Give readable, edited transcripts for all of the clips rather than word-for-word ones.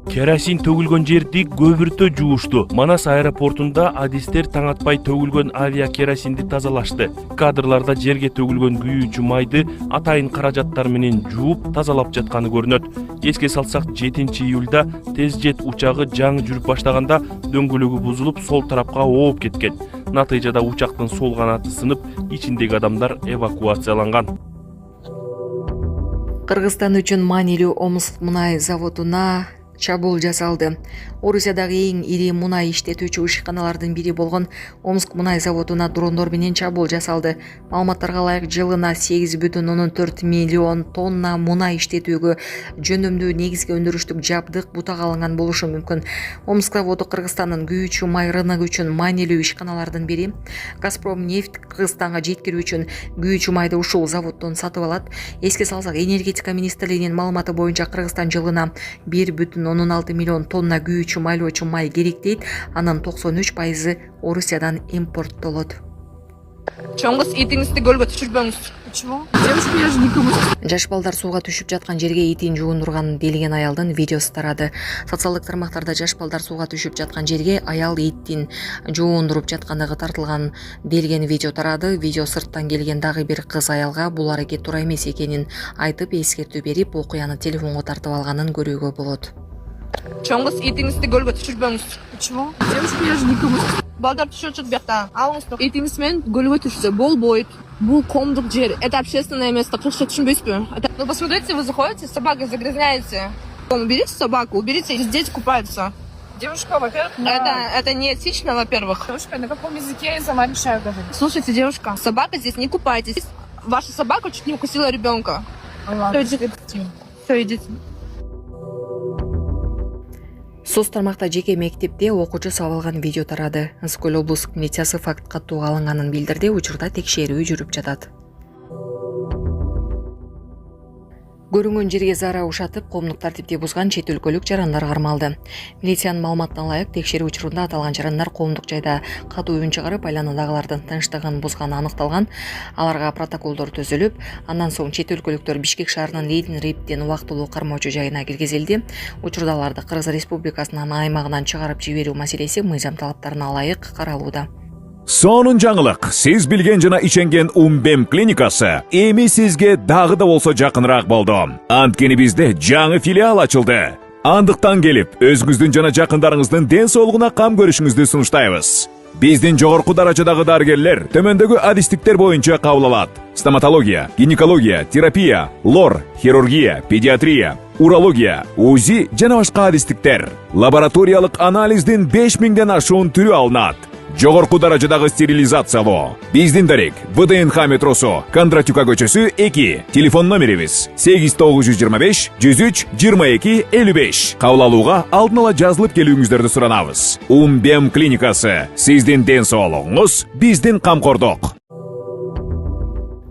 Керосин төгүлгөн жерди көбүртө жуушту. Манас аэропортунда адистер таң атпай төгүлгөн авиа керосинди тазалашты. Кадрларда жерге төгүлгөн күйүүчү майды атайын каражаттар менен жууп тазалап жатканы көрүнөт. Эске салсак, 7-июлда тез жет учагы жаңы жүрүп баштаганда дөңгөлөгү бузулуп сол тарапка ооп кеткен. Натыйжада учактын сол канаты сынып, ичиндеги адамдар эвакуацияланган. Кыргызстан үчүн маанилүү Омск мунай заводуна чабуул жасалды. Орусиядагы эң ири мунай иштетүүчү ишканалардын бири болгон Омск мунай заводуна дрондор менен чабуул жасалды. Маалыматтарга ылайык, жылына 8,4 миллион тонна мунай иштетүүгө жөндөмдүү негизги өндүрүштүк жабдык бутак алынган болушу мүмкүн. Омск заводу Кыргызстандын күйүүчү май рыногу үчүн маанилүү ишканалардын бири. Газпром нефть Кыргызстанга жеткирүү үчүн күйүүчү майды ушул заводдон сатып алат. Эске салсак, энергетика министрлигинин маалыматы боюнча Кыргызстан жылына 1,16 миллион тонна күйүүчү майлоочу май керек дейт. Анын 93% Орусиядан импорттолот. Чоңгуз итиңизди көлгө түшүрбөңүз. Почему? Девушка, я же никому. Жаш балдар сууга түшүп жаткан жерге итин жуундурган делген аялдын видеосу тарады. Социалдык тармактарда жаш балдар сууга түшүп жаткан жерге аял итин жуундуруп жаткандыгы тартылган делген видео тарады. Видео сырттан келген дагы бир кыз аялга бул аракет туура эмес экенин айтып, эскертүү берип, окуяны телефонго тартып алганын көрүүгө болот. Чоңгуз итиңизди көлгө түшүрбөңүз. Почему? Девушка, я же никому. Балдар түшүрүп жатат биякта. Алыңыз. Итиңиз менен көлгө түшсө болбойт. Бул коомдук жер. Это общественное место. Кыргызча түшүнбөйсүзбү? Ну посмотрите, вы заходите, с собакой загрязняете. Уберите собаку, уберите, здесь дети купаются. Девушка, во-первых, Это не этично, во-первых. девушка, на каком языке я сама решаю говорить? Слушайте, девушка, собака здесь, не купайтесь. Ваша собака чуть не укусила ребенка. Ладно, Все, идите. Соц тармакта жеке мектепте окуучу сабап алган видео тарады. Ысык-Көл облустук милициясы факт каттууга алынганын билдирди. Учурда текшерүү жүрүп жатат. Көрүнгөн жерге заара ушатып, коомдук тартипти бузган чет өлкөлүк жарандар кармалды. Милициянын маалыматына ылайык, текшерүү учурунда аталган жарандар коомдук жайда катуу үн чыгарып, айланадагылардын тынчтыгын бузганы аныкталган. Аларга протоколдор түзүлүп, андан соң чет өлкөлүктөр Бишкек шаарынын Лейден-Риптен убактылуу кармоочу жайына киргизилди. Учурда аларды Кыргыз Республикасынын аймагынан чыгарып жиберүү маселеси мыйзам талаптарына ылайык каралууда. Сонун жаңылык, сиз билген жана иченген Умбем клиникасы эми сизге дагы да болсо жакыныраак болду. Анткени бизде жаңы филиал ачылды. Андыктан келип, өзүңүздүн жана жакындарыңыздын ден соолугуна кам көрүшүңүздү сунуштайбыз. Биздин жогорку даражадагы дарыгерлер төмөндөгү адистиктер боюнча кабыл алат: стоматология, гинекология, терапия, лор, хирургия, педиатрия, урология, УЗИ жана башка адистиктер. Лабораториялык анализдин 5000ден ашуун түрү алынат. Жогорку даражадагы стерилизациялоо. Биздин дарек ВДНХ метросу, Кондратюка көчөсү 2. Телефон номерибиз 8925 103 22 55. Кабыл алууга алдын ала жазылып келүүңүздөрдү суранабыз. Умбем клиникасы. Сиздин ден соолугуңуз, биздин камкордук.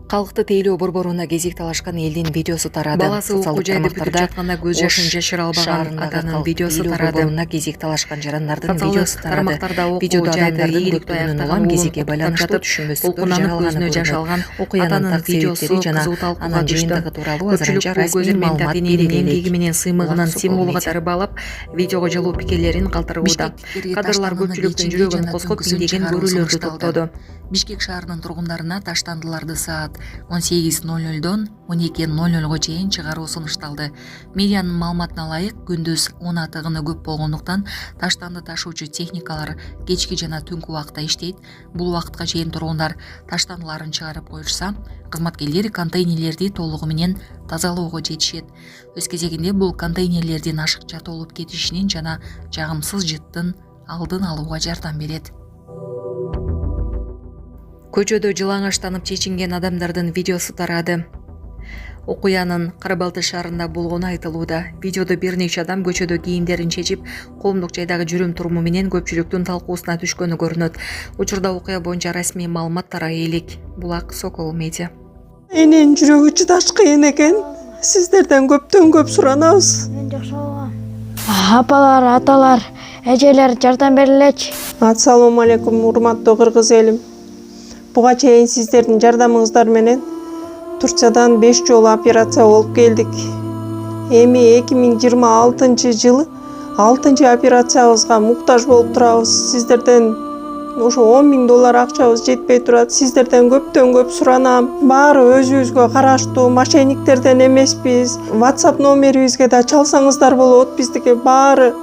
Калкты тейлөө борборуна кезек талашкан элдин видеосу тарады. Баласы окуу жайда бүтүп жатканда көз жашын жашыра албаган атанын видеосу тарады. Борборуна кезек талашкан жарандардын видеосу тарады. Видеодо адамдардын көптөгүнүн улам кезекке байланыштуу түшүнбөстүктөр жаралганы көрүнөт. Окуянын видеосу жана анын жыйынтыгы тууралуу азырынча расмий маалымат эмгеги менен сыймыгынын символу катары баалап, видеого жылуу пикирлерин калтырууда. Кадрлар көпчүлүктүн жүрөгүн козгоп, миңдеген көрүүлөрдү топтоду. Бишкек шаарынын тургундарына таштандыларды саат 18:00дон 12:00го чейин чыгаруу сунушталды. Медианын маалыматына ылайык, күндүз 10 атыгыны көп болгондуктан таштанды ташуучу техникалар кечки жана түнкү убакта иштейт. Бул убакытка чейин тургундар таштандыларын чыгарып коюшса, кызматкерлер контейнерлерди толугу менен тазалоого жетишет. Өз кезегинде бул контейнерлердин ашыкча толуп кетишинин жана жагымсыз жыттын алдын алууга жардам берет. Көчөдө жылаңачтанып чечинген адамдардын видеосу тарады. Окуянын Карабалты шаарында болгону айтылууда. Видеодо бир нече адам көчөдө кийимдерин чечип, коомдук жайдагы жүрүм-туруму менен көпчүлүктүн талкуусуна түшкөнү көрүнөт. Учурда окуя боюнча расмий маалымат тарай элек. Булак Сокол медиа. Эненин жүрөгү чыдаш кыйын экен. Сиздерден көптөн көп суранабыз. Апалар, аталар, эжелер жардам берилечи. Ассалому алейкум, урматтуу кыргыз элим. Буга чейин сиздердин жардамыңыздар менен Турциядан 5 жолу операция болуп келдик. Эми 2026 жылы 6 операциябызга муктаж болуп турабыз. Сиздерден ошо $10.000 акчабыз жетпей турат. Сиздерден көптөн көп суранам. Баары өзүбүзгө караштуу, мошенниктерден эмеспиз. WhatsApp номерибизге да чалсаңыздар болот. Биздики баары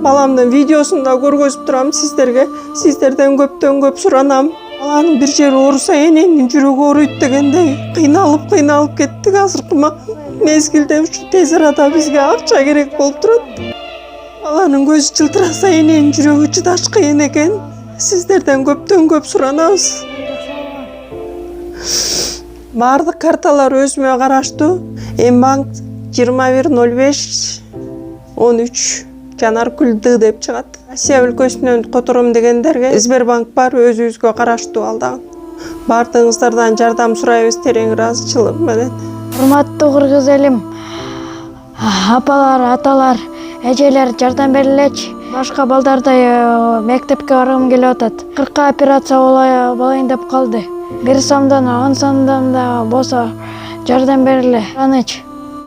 баламдын видеосун да көргөзүп турам сиздерге. Сиздерден көптөн көп суранам. Баланын бир жери ооруса энеңдин жүрөгү ооруйт дегендей кыйналып кеттик. Азыркы мезгилде ушу тез арада бизге акча керек болуп турат. Баланын көзү жылтыраса эненин жүрөгү чыдаш кыйын экен. Сиздерден көптөн көп суранабыз. Баардык карталар өзүмө караштуу. Мбанк 210513 Жанаркүл Д деп чыгат. Россия өлкөсүнөн котором дегендерге Сбербанк бар, өзүбүзгө караштуу ал дагы. Баардыгыңыздардан жардам сурайбыз терең ыраазычылык менен. Урматтуу кыргыз элим, апалар, аталар, эжелер жардам берилечи. Башка балдардай мектепке баргым келип атат. 40 операция болайын деп калды. 1 сомдон 10 сомдон да болсо жардам бериле. Аныч.